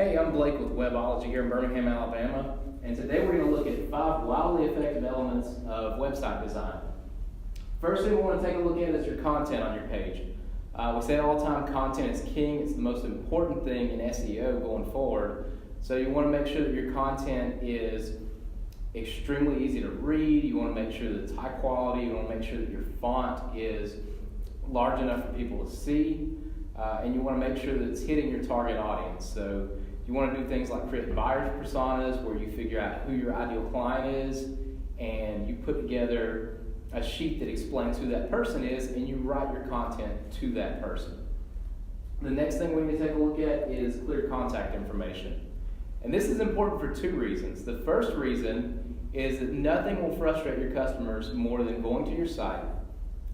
Hey, I'm Blake with Webology here in Birmingham, Alabama, and today we're going to look at 5 wildly effective elements of website design. First thing we want to take a look at is your content on your page. We say it all the time, content is king. It's the most important thing in SEO going forward. So you want to make sure that your content is extremely easy to read. You want to make sure that it's high quality. You want to make sure that your font is large enough for people to see. And you want to make sure that it's hitting your target audience. So you want to do things like create buyers personas where you figure out who your ideal client is and you put together a sheet that explains who that person is and you write your content to that person. The next thing we need to take a look at is clear contact information. And this is important for 2 reasons. The first reason is that nothing will frustrate your customers more than going to your site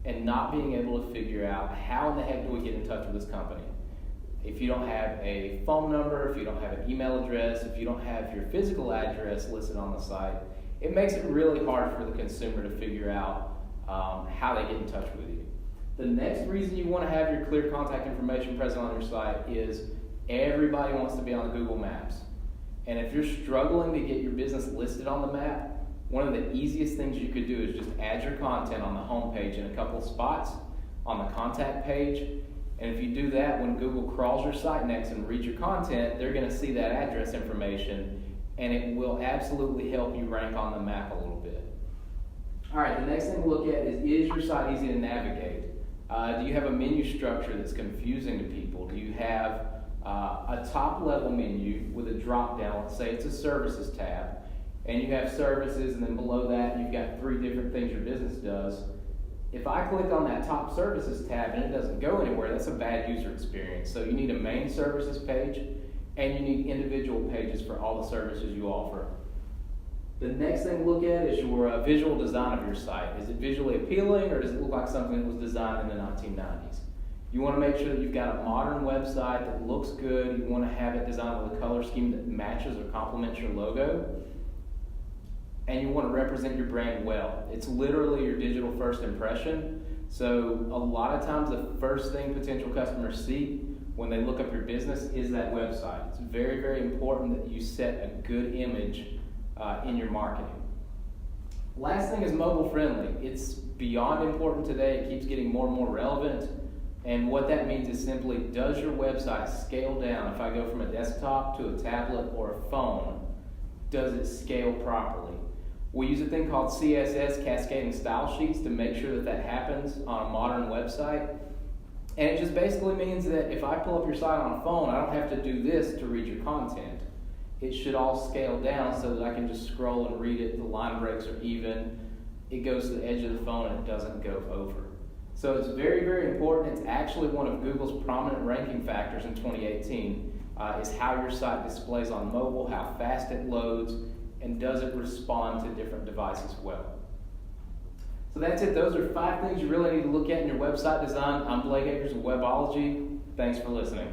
and not being able to figure out how in the heck do we get in touch with this company. If you don't have a phone number, if you don't have an email address, if you don't have your physical address listed on the site, it makes it really hard for the consumer to figure out how they get in touch with you. The next reason you want to have your clear contact information present on your site is everybody wants to be on Google Maps. And if you're struggling to get your business listed on the map, one of the easiest things you could do is just add your content on the home page in a couple of spots on the contact page. And if you do that, when Google crawls your site next and reads your content, they're going to see that address information, and it will absolutely help you rank on the map a little bit. All right, the next thing to look at is your site easy to navigate? Do you have a menu structure that's confusing to people? Do you have a top-level menu with a drop-down? Let's say it's a services tab, and you have services, and then below that you've got 3 different things your business does. If I click on that top services tab and it doesn't go anywhere, that's a bad user experience. So you need a main services page and you need individual pages for all the services you offer. The next thing to look at is your visual design of your site. Is it visually appealing or does it look like something that was designed in the 1990s? You want to make sure that you've got a modern website that looks good. You want to have it designed with a color scheme that matches or complements your logo. And you want to represent your brand well. It's literally your digital first impression. So a lot of times the first thing potential customers see when they look up your business is that website. It's very, very important that you set a good image in your marketing. Last thing is mobile friendly. It's beyond important today. It keeps getting more and more relevant. And what that means is simply, does your website scale down? If I go from a desktop to a tablet or a phone, does it scale properly? We use a thing called CSS, cascading style sheets, to make sure that that happens on a modern website. And it just basically means that if I pull up your site on a phone, I don't have to do this to read your content. It should all scale down so that I can just scroll and read it. The line breaks are even. It goes to the edge of the phone and it doesn't go over. So it's very, very important. It's actually one of Google's prominent ranking factors in 2018, is how your site displays on mobile, how fast it loads, and does it respond to different devices well. So that's it. Those are 5 things you really need to look at in your website design. I'm Blake Akers of Webology. Thanks for listening.